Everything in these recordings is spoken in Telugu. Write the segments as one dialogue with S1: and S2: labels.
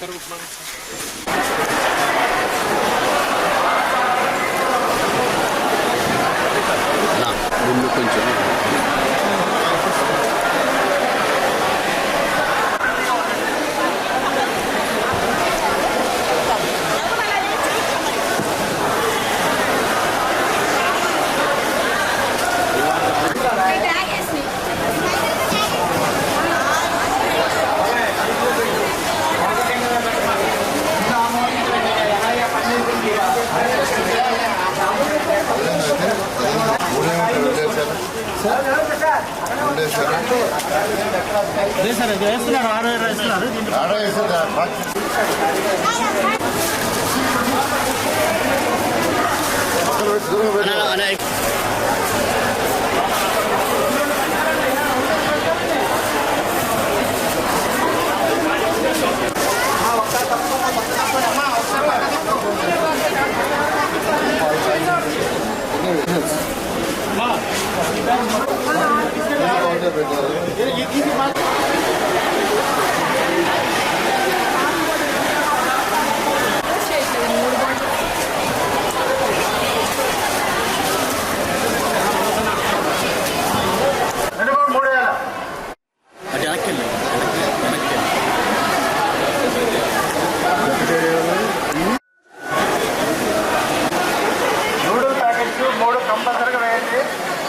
S1: सर गुड मॉर्निंग ना ముందు కొంచెం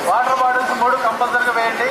S2: వాటర్ బాటిల్స్ 3 కంపల్సరీగా వేయండి.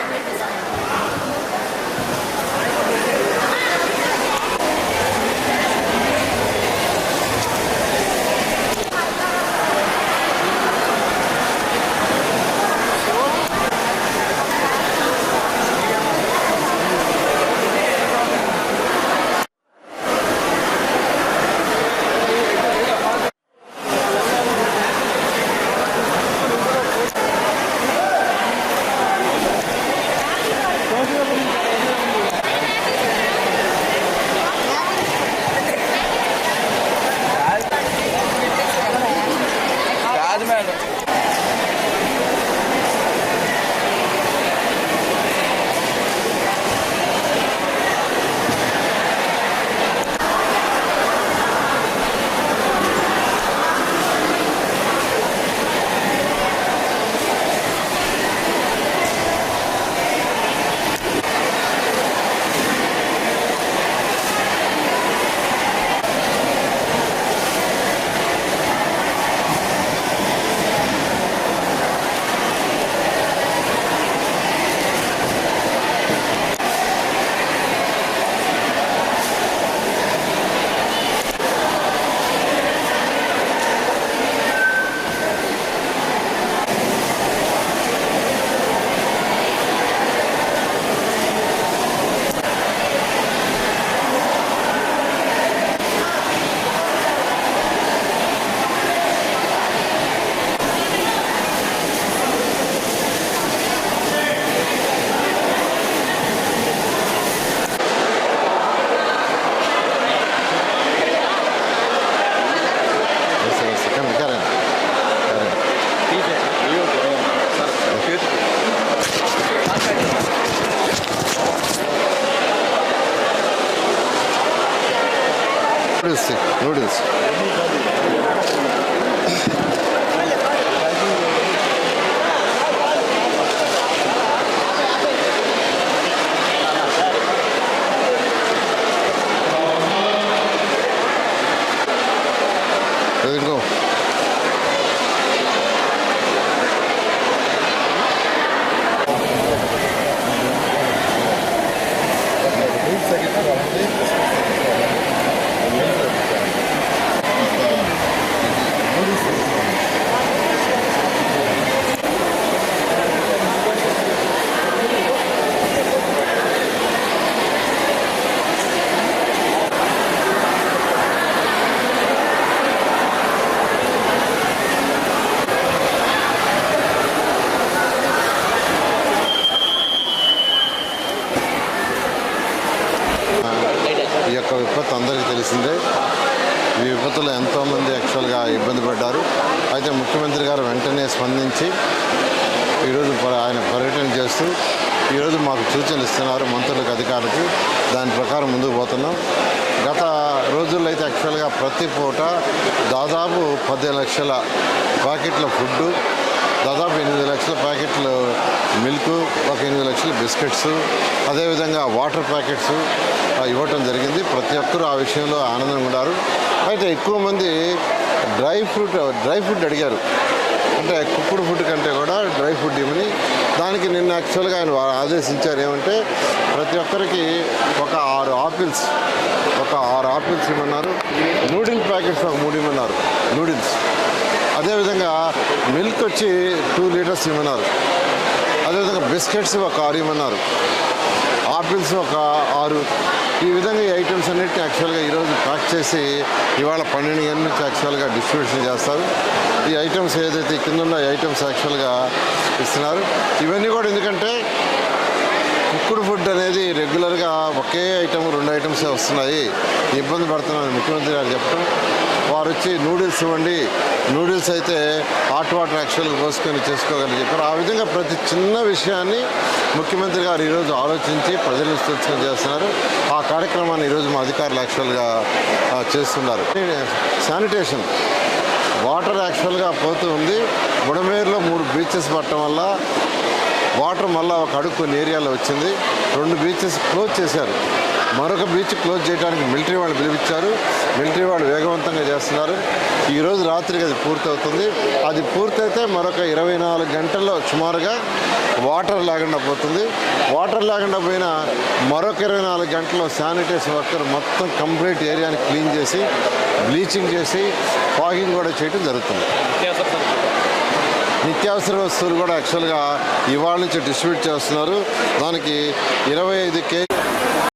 S3: నూడిల్స్ ఇంకో ఈ యొక్క విపత్తు అందరికీ తెలిసిందే. ఈ విపత్తులో ఎంతోమంది యాక్చువల్గా ఇబ్బంది పడ్డారు. అయితే ముఖ్యమంత్రి గారు వెంటనే స్పందించి ఈరోజు ఆయన పర్యటన చేస్తూ ఈరోజు మాకు సూచనలు ఇస్తున్నారు మంత్రులకు, అధికారులకు. దాని ప్రకారం ముందుకు పోతున్నాం. గత రోజుల్లో అయితే యాక్చువల్గా ప్రతి పూట దాదాపు 10 లక్షల ప్యాకెట్ల ఫుడ్డు, దాదాపు 8 లక్షల ప్యాకెట్లు మిల్క్, ఒక 8 లక్షల బిస్కెట్స్, అదేవిధంగా వాటర్ ప్యాకెట్స్ ఇవ్వటం జరిగింది. ప్రతి ఒక్కరూ ఆ విషయంలో ఆనందంగా ఉన్నారు. అయితే ఎక్కువ మంది డ్రై ఫుడ్ అడిగారు. అంటే కుక్కుడు ఫుడ్ కంటే కూడా డ్రై ఫుడ్ ఇవ్వని. దానికి నిన్న యాక్చువల్గా ఆయన ఆదేశించారు ఏమంటే ప్రతి ఒక్కరికి ఒక 6 ఆపిల్స్ ఇవ్వమన్నారు. నూడిల్ ప్యాకెట్స్ ఒక 3 ఇవ్వమన్నారు, నూడిల్స్. అదేవిధంగా మిల్క్ వచ్చి 2 లీటర్స్ ఇవ్వమన్నారు. అదేవిధంగా బిస్కెట్స్ ఒక 6 ఇవ్వమన్నారు, ఆపిల్స్ ఒక 6. ఈ విధంగా ఈ ఐటమ్స్ అన్నిటిని యాక్చువల్గా ఈరోజు ప్యాక్ చేసి ఇవాళ 12 గంటల నుంచి యాక్చువల్గా డిస్ట్రిబ్యూషన్ చేస్తారు. ఈ ఐటమ్స్ ఏదైతే కింద ఉన్న ఐటమ్స్ యాక్చువల్గా ఇస్తున్నారు. ఇవన్నీ కూడా ఎందుకంటే కుక్కుడు ఫుడ్ అనేది రెగ్యులర్గా ఒకే ఐటమ్ 2 ఐటమ్సే వస్తున్నాయి, ఇబ్బంది పడుతున్నారని ముఖ్యమంత్రి గారు చెప్పడం. వారు వచ్చి నూడిల్స్ ఇవ్వండి, నూడిల్స్ అయితే హాట్ వాటర్ యాక్చువల్గా పోసుకొని చేసుకోగలని చెప్పారు. ఆ విధంగా ప్రతి చిన్న విషయాన్ని ముఖ్యమంత్రి గారు ఈరోజు ఆలోచించి ప్రజలు తెలుసుకొని చేస్తున్నారు. ఆ కార్యక్రమాన్ని ఈరోజు మా అధికారులు యాక్చువల్గా చేస్తున్నారు. శానిటేషన్ వాటర్ యాక్చువల్గా పోతూ ఉంది. బుడమేరులో 3 బీచెస్ పట్టడం వల్ల వాటర్ మళ్ళీ ఒక అడుగు కొన్ని ఏరియాలో వచ్చింది. 2 బీచెస్ క్లోజ్ చేశారు. మరొక బీచ్ క్లోజ్ చేయడానికి మిలిటరీ వాళ్ళు పిలిపించారు. మిలిటరీ వాళ్ళు వేగవంతంగా చేస్తున్నారు. ఈరోజు రాత్రికి అది పూర్తవుతుంది. అది పూర్తయితే మరొక 24 గంటల్లో సుమారుగా వాటర్ లేకుండా పోతుంది. వాటర్ లేకుండా పోయినా మరొక 24 గంటల్లో శానిటైజేషన్ వర్కర్ మొత్తం కంప్లీట్ ఏరియాని క్లీన్ చేసి బ్లీచింగ్ చేసి ఫాగింగ్ కూడా చేయడం జరుగుతుంది. నిత్యావసర వస్తువులు కూడా యాక్చువల్గా ఇవాళ నుంచి డిస్ట్రిబ్యూట్ చేస్తున్నారు. దానికి 25 కేజీ